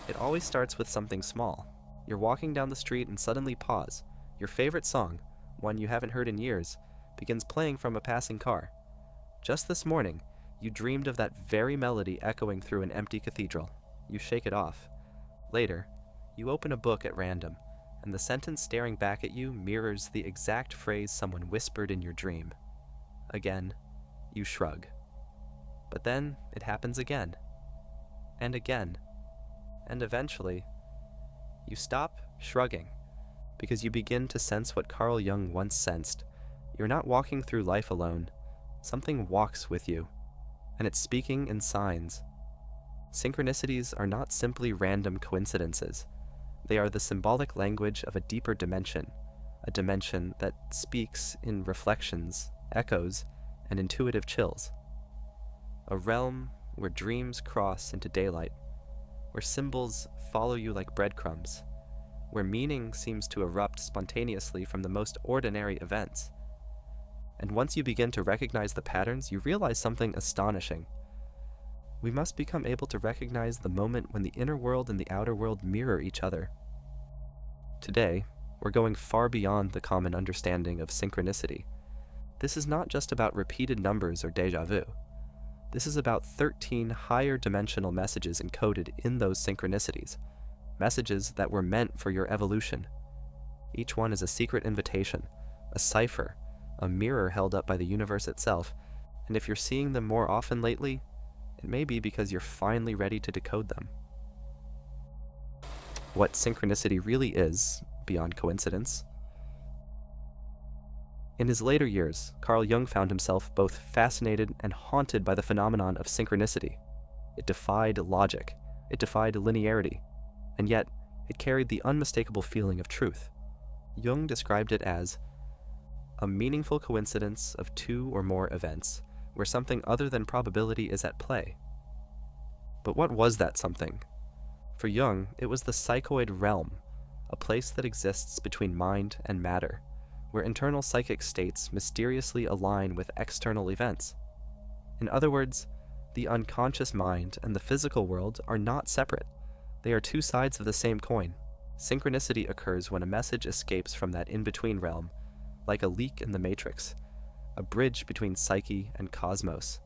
It always starts with something small. You're walking down the street and suddenly pause. Your favorite song, one you haven't heard in years, begins playing from a passing car. Just this morning, you dreamed of that very melody echoing through an empty cathedral. You shake it off. Later, you open a book at random, and the sentence staring back at you mirrors the exact phrase someone whispered in your dream. Again, you shrug. But then it happens again, and again, and eventually, you stop shrugging, because you begin to sense what Carl Jung once sensed. You're not walking through life alone. Something walks with you, and it's speaking in signs. Synchronicities are not simply random coincidences. They are the symbolic language of a deeper dimension, a dimension that speaks in reflections, echoes, and intuitive chills. A realm where dreams cross into daylight, where symbols follow you like breadcrumbs, where meaning seems to erupt spontaneously from the most ordinary events. And once you begin to recognize the patterns, you realize something astonishing. We must become able to recognize the moment when the inner world and the outer world mirror each other. Today, we're going far beyond the common understanding of synchronicity. This is not just about repeated numbers or déjà vu. This is about 13 higher dimensional messages encoded in those synchronicities, messages that were meant for your evolution. Each one is a secret invitation, a cipher, a mirror held up by the universe itself, and if you're seeing them more often lately, it may be because you're finally ready to decode them. What synchronicity really is, beyond coincidence. In his later years, Carl Jung found himself both fascinated and haunted by the phenomenon of synchronicity. It defied logic, it defied linearity, and yet it carried the unmistakable feeling of truth. Jung described it as a meaningful coincidence of two or more events, where something other than probability is at play. But what was that something? For Jung, it was the psychoid realm, a place that exists between mind and matter, where internal psychic states mysteriously align with external events. In other words, the unconscious mind and the physical world are not separate. They are two sides of the same coin. Synchronicity occurs when a message escapes from that in-between realm, like a leak in the matrix, a bridge between psyche and cosmos,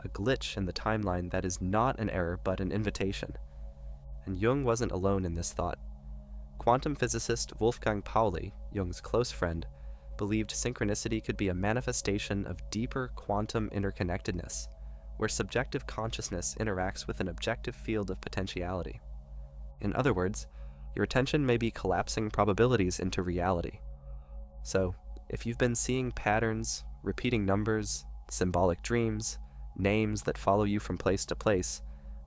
a glitch in the timeline that is not an error but an invitation. And Jung wasn't alone in this thought. Quantum physicist Wolfgang Pauli, Jung's close friend, believed synchronicity could be a manifestation of deeper quantum interconnectedness, where subjective consciousness interacts with an objective field of potentiality. In other words, your attention may be collapsing probabilities into reality. So, if you've been seeing patterns, repeating numbers, symbolic dreams, names that follow you from place to place,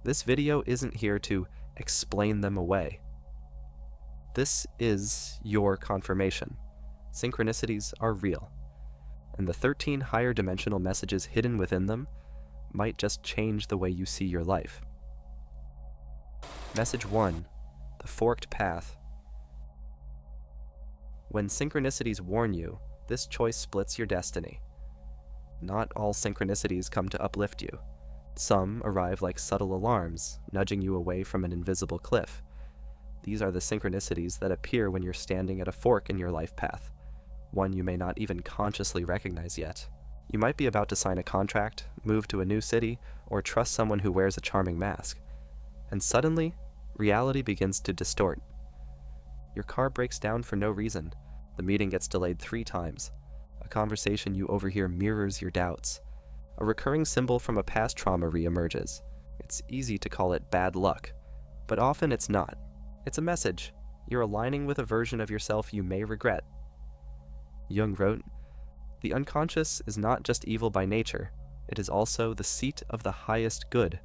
this video isn't here to explain them away. This is your confirmation. Synchronicities are real, and the 13 higher dimensional messages hidden within them might just change the way you see your life. Message 1. The forked path. When synchronicities warn you, this choice splits your destiny. Not all synchronicities come to uplift you. Some arrive like subtle alarms, nudging you away from an invisible cliff. These are the synchronicities that appear when you're standing at a fork in your life path, one you may not even consciously recognize yet. You might be about to sign a contract, move to a new city, or trust someone who wears a charming mask. And suddenly, reality begins to distort. Your car breaks down for no reason. The meeting gets delayed 3 times. A conversation you overhear mirrors your doubts. A recurring symbol from a past trauma reemerges. It's easy to call it bad luck, but often it's not. It's a message. You're aligning with a version of yourself you may regret. Jung wrote, "The unconscious is not just evil by nature, it is also the seat of the highest good.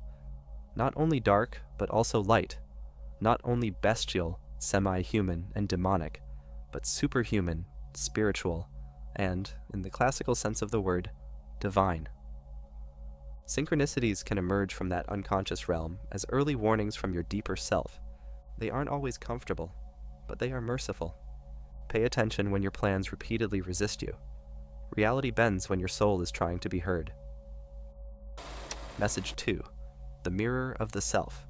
Not only dark, but also light. Not only bestial, semi-human, and demonic, but superhuman, spiritual, and, in the classical sense of the word, divine." Synchronicities can emerge from that unconscious realm as early warnings from your deeper self. They aren't always comfortable, but they are merciful. Pay attention when your plans repeatedly resist you. Reality bends when your soul is trying to be heard. Message 2. The mirror of the self.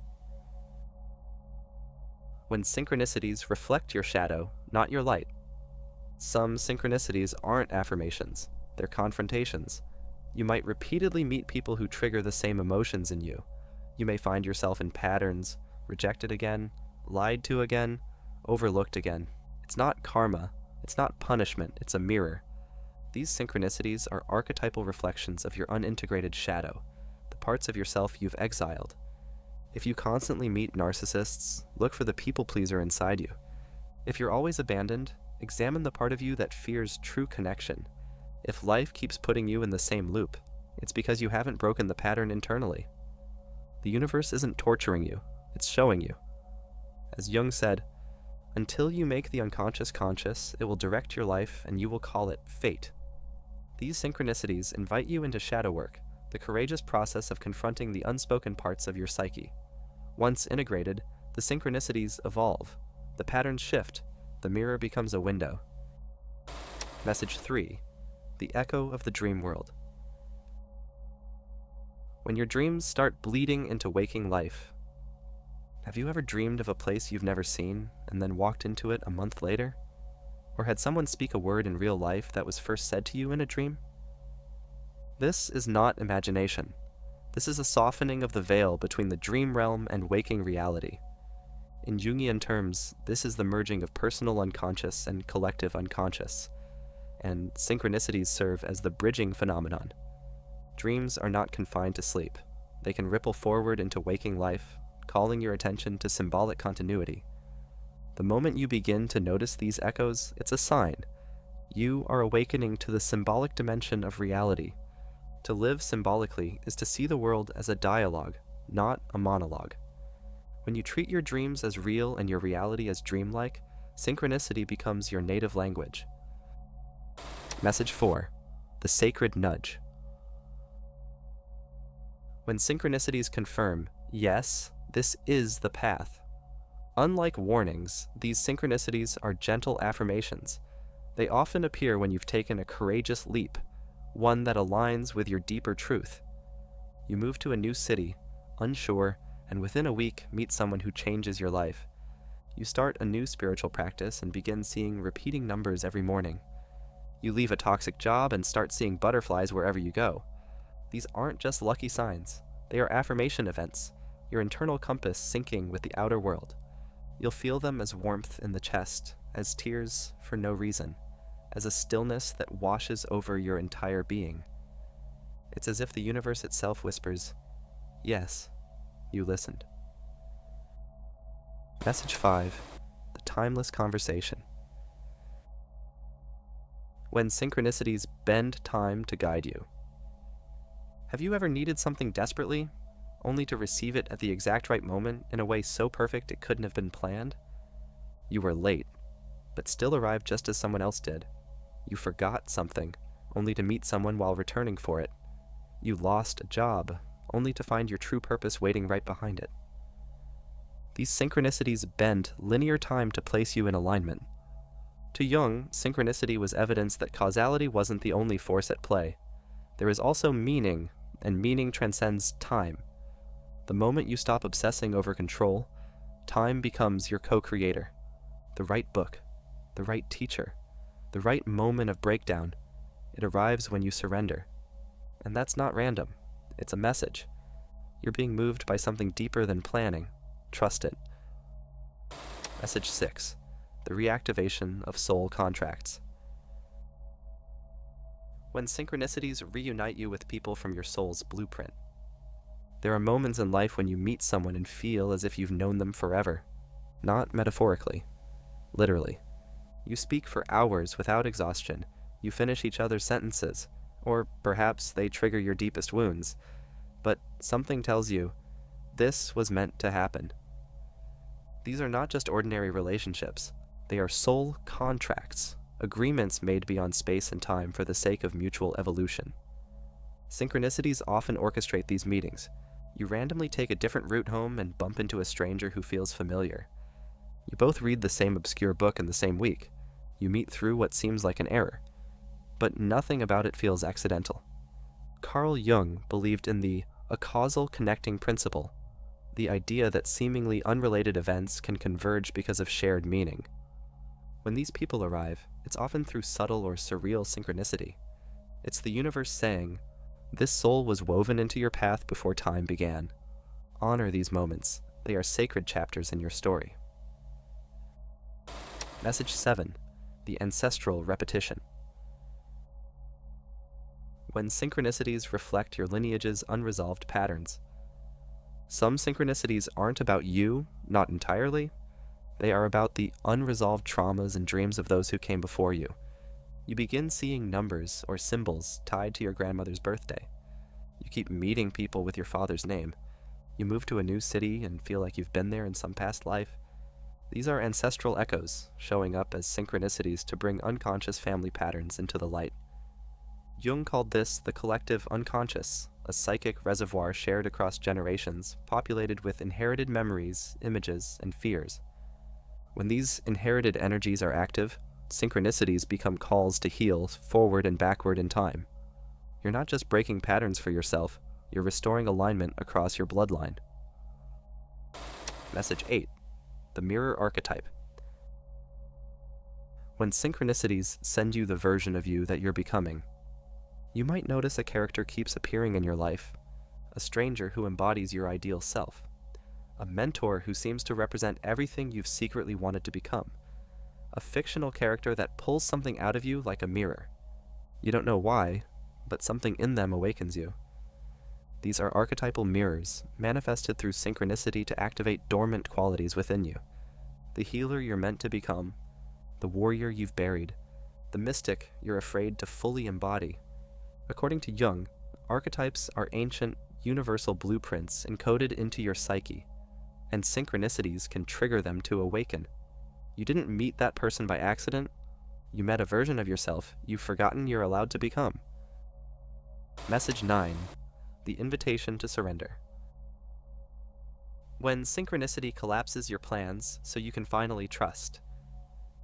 when synchronicities reflect your shadow, not your light. Some synchronicities aren't affirmations, they're confrontations. You might repeatedly meet people who trigger the same emotions in you. You may find yourself in patterns, rejected again, lied to again, overlooked again. It's not karma, it's not punishment, it's a mirror. These synchronicities are archetypal reflections of your unintegrated shadow, the parts of yourself you've exiled. If you constantly meet narcissists, look for the people pleaser inside you. If you're always abandoned, examine the part of you that fears true connection. If life keeps putting you in the same loop, it's because you haven't broken the pattern internally. The universe isn't torturing you, it's showing you. As Jung said, until you make the unconscious conscious, it will direct your life and you will call it fate. These synchronicities invite you into shadow work, the courageous process of confronting the unspoken parts of your psyche. Once integrated, the synchronicities evolve, the patterns shift, the mirror becomes a window. Message 3. The echo of the dream world. When your dreams start bleeding into waking life, have you ever dreamed of a place you've never seen and then walked into it a month later? Or had someone speak a word in real life that was first said to you in a dream? This is not imagination. This is a softening of the veil between the dream realm and waking reality. In Jungian terms, this is the merging of personal unconscious and collective unconscious, and synchronicities serve as the bridging phenomenon. Dreams are not confined to sleep. They can ripple forward into waking life, calling your attention to symbolic continuity. The moment you begin to notice these echoes, it's a sign. You are awakening to the symbolic dimension of reality. To live symbolically is to see the world as a dialogue, not a monologue. When you treat your dreams as real and your reality as dreamlike, synchronicity becomes your native language. Message 4. The sacred nudge. When synchronicities confirm, yes, this is the path. Unlike warnings, these synchronicities are gentle affirmations. They often appear when you've taken a courageous leap, one that aligns with your deeper truth. You move to a new city, unsure, and within a week meet someone who changes your life. You start a new spiritual practice and begin seeing repeating numbers every morning. You leave a toxic job and start seeing butterflies wherever you go. These aren't just lucky signs. They are affirmation events, your internal compass syncing with the outer world. You'll feel them as warmth in the chest, as tears for no reason, as a stillness that washes over your entire being. It's as if the universe itself whispers, yes, you listened. Message 5. The timeless conversation. When synchronicities bend time to guide you. Have you ever needed something desperately, only to receive it at the exact right moment in a way so perfect it couldn't have been planned? You were late, but still arrived just as someone else did. You forgot something, only to meet someone while returning for it. You lost a job, only to find your true purpose waiting right behind it. These synchronicities bend linear time to place you in alignment. To Jung, synchronicity was evidence that causality wasn't the only force at play. There is also meaning, and meaning transcends time. The moment you stop obsessing over control, time becomes your co-creator. The right book, the right teacher, the right moment of breakdown. It arrives when you surrender. And that's not random. It's a message. You're being moved by something deeper than planning. Trust it. Message 6. The reactivation of soul contracts. When synchronicities reunite you with people from your soul's blueprint. There are moments in life when you meet someone and feel as if you've known them forever. Not metaphorically. Literally. You speak for hours without exhaustion. You finish each other's sentences. Or perhaps they trigger your deepest wounds. But something tells you, this was meant to happen. These are not just ordinary relationships. They are soul contracts, agreements made beyond space and time for the sake of mutual evolution. Synchronicities often orchestrate these meetings. You randomly take a different route home and bump into a stranger who feels familiar. You both read the same obscure book in the same week. You meet through what seems like an error. But nothing about it feels accidental. Carl Jung believed in a causal connecting principle. the idea that seemingly unrelated events can converge because of shared meaning. When these people arrive, it's often through subtle or surreal synchronicity. It's the universe saying, "This soul was woven into your path before time began." Honor these moments. They are sacred chapters in your story. Message 7. The Ancestral Repetition. When synchronicities reflect your lineage's unresolved patterns. Some synchronicities aren't about you, not entirely. They are about the unresolved traumas and dreams of those who came before you. You begin seeing numbers or symbols tied to your grandmother's birthday. You keep meeting people with your father's name. You move to a new city and feel like you've been there in some past life. These are ancestral echoes, showing up as synchronicities to bring unconscious family patterns into the light. Jung called this the collective unconscious, a psychic reservoir shared across generations, populated with inherited memories, images, and fears. When these inherited energies are active, synchronicities become calls to heal forward and backward in time. You're not just breaking patterns for yourself, you're restoring alignment across your bloodline. Message 8. The Mirror Archetype. When synchronicities send you the version of you that you're becoming, you might notice a character keeps appearing in your life, a stranger who embodies your ideal self, a mentor who seems to represent everything you've secretly wanted to become, a fictional character that pulls something out of you like a mirror. You don't know why, but something in them awakens you. These are archetypal mirrors, manifested through synchronicity to activate dormant qualities within you. The healer you're meant to become, the warrior you've buried, the mystic you're afraid to fully embody. According to Jung, archetypes are ancient, universal blueprints encoded into your psyche, and synchronicities can trigger them to awaken. You didn't meet that person by accident. You met a version of yourself you've forgotten you're allowed to become. Message 9. The Invitation to Surrender. When synchronicity collapses your plans so you can finally trust.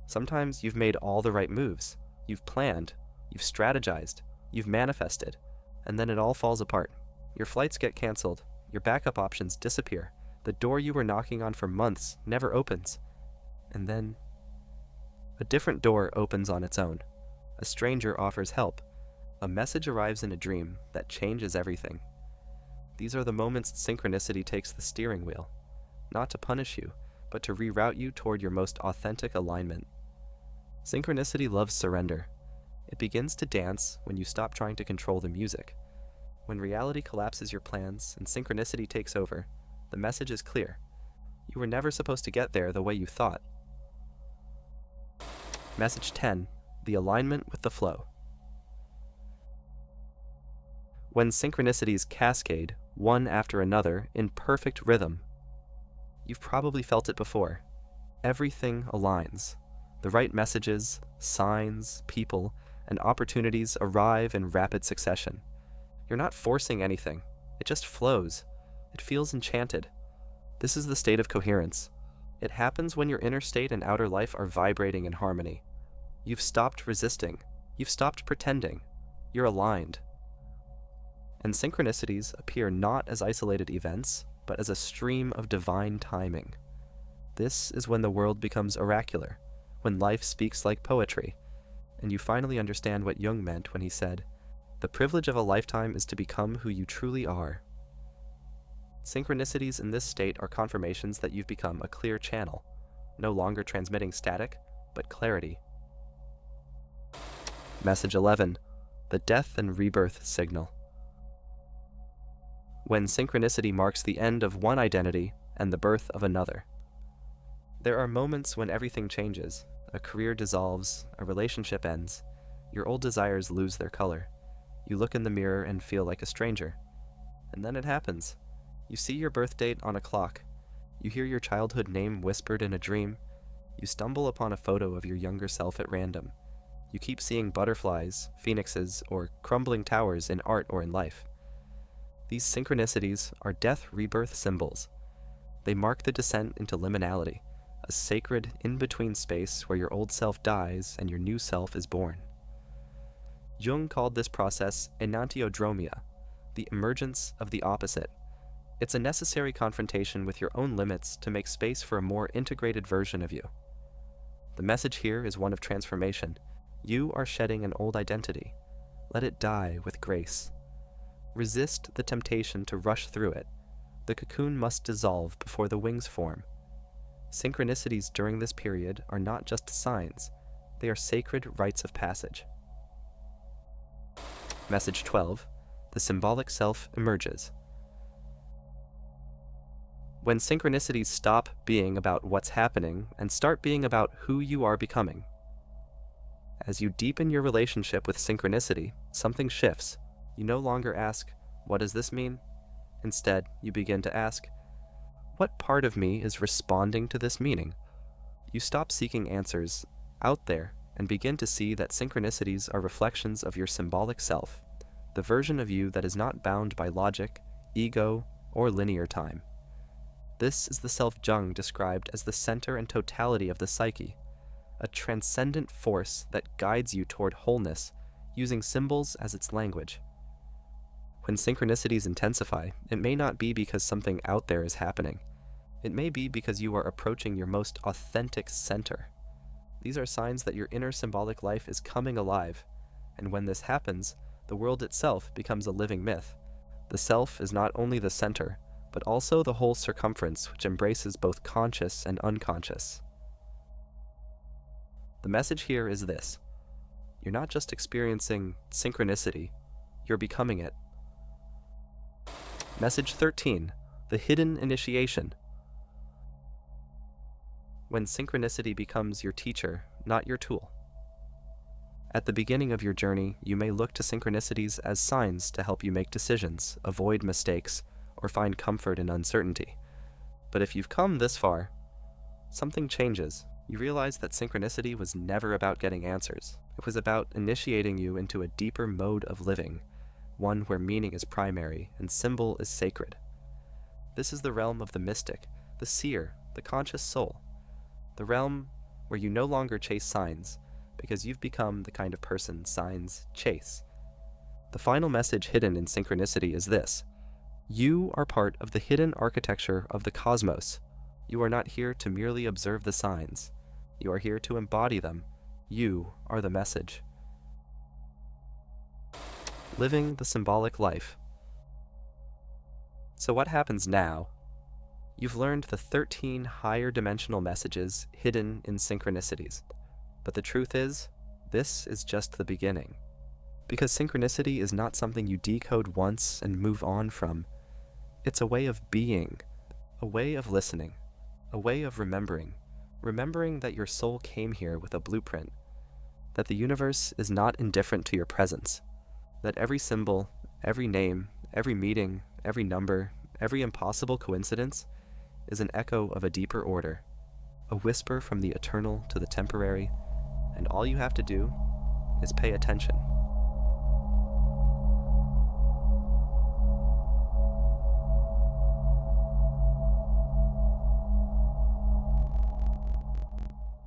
Sometimes you've made all the right moves. You've planned. You've strategized. You've manifested. And then it all falls apart. Your flights get canceled. Your backup options disappear. The door you were knocking on for months never opens. And then a different door opens on its own. A stranger offers help. A message arrives in a dream that changes everything. These are the moments synchronicity takes the steering wheel, not to punish you, but to reroute you toward your most authentic alignment. Synchronicity loves surrender. It begins to dance when you stop trying to control the music. When reality collapses your plans and synchronicity takes over, the message is clear. You were never supposed to get there the way you thought. Message 10. The Alignment with the Flow. When synchronicities cascade, one after another, in perfect rhythm. You've probably felt it before. Everything aligns. The right messages, signs, people, and opportunities arrive in rapid succession. You're not forcing anything. It just flows. It feels enchanted. This is the state of coherence. It happens when your inner state and outer life are vibrating in harmony. You've stopped resisting. You've stopped pretending. You're aligned. And synchronicities appear not as isolated events, but as a stream of divine timing. This is when the world becomes oracular, when life speaks like poetry, and you finally understand what Jung meant when he said, "The privilege of a lifetime is to become who you truly are." Synchronicities in this state are confirmations that you've become a clear channel, no longer transmitting static, but clarity. Message 11. The Death and Rebirth Signal. When synchronicity marks the end of one identity and the birth of another. There are moments when everything changes. A career dissolves, a relationship ends, your old desires lose their color. You look in the mirror and feel like a stranger. And then it happens. You see your birth date on a clock. You hear your childhood name whispered in a dream. You stumble upon a photo of your younger self at random. You keep seeing butterflies, phoenixes, or crumbling towers in art or in life. These synchronicities are death-rebirth symbols. They mark the descent into liminality, a sacred in-between space where your old self dies and your new self is born. Jung called this process enantiodromia, the emergence of the opposite, It's a necessary confrontation with your own limits to make space for a more integrated version of you. The message here is one of transformation. You are shedding an old identity. Let it die with grace. Resist the temptation to rush through it. The cocoon must dissolve before the wings form. Synchronicities during this period are not just signs, they are sacred rites of passage. Message 12. The symbolic self emerges. When synchronicities stop being about what's happening and start being about who you are becoming. As you deepen your relationship with synchronicity, something shifts. You no longer ask, "What does this mean?" Instead, you begin to ask, "What part of me is responding to this meaning?" You stop seeking answers out there and begin to see that synchronicities are reflections of your symbolic self, the version of you that is not bound by logic, ego, or linear time. This is the self Jung described as the center and totality of the psyche, a transcendent force that guides you toward wholeness, using symbols as its language. When synchronicities intensify, it may not be because something out there is happening. It may be because you are approaching your most authentic center. These are signs that your inner symbolic life is coming alive, and when this happens, the world itself becomes a living myth. The self is not only the center, but also the whole circumference which embraces both conscious and unconscious. The message here is this: you're not just experiencing synchronicity, you're becoming it. Message 13. The hidden initiation. When synchronicity becomes your teacher, not your tool. At the beginning of your journey, you may look to synchronicities as signs to help you make decisions, avoid mistakes, or find comfort in uncertainty. But if you've come this far, something changes. You realize that synchronicity was never about getting answers. It was about initiating you into a deeper mode of living, one where meaning is primary and symbol is sacred. This is the realm of the mystic, the seer, the conscious soul, the realm where you no longer chase signs, because you've become the kind of person signs chase. The final message hidden in synchronicity is this: you are part of the hidden architecture of the cosmos. You are not here to merely observe the signs. You are here to embody them. You are the message. Living the symbolic life. So what happens now? You've learned the 13 higher dimensional messages hidden in synchronicities. But the truth is, this is just the beginning. Because synchronicity is not something you decode once and move on from. It's a way of being, a way of listening, a way of remembering that your soul came here with a blueprint, that the universe is not indifferent to your presence, that every symbol, every name, every meeting, every number, every impossible coincidence is an echo of a deeper order, a whisper from the eternal to the temporary, and all you have to do is pay attention.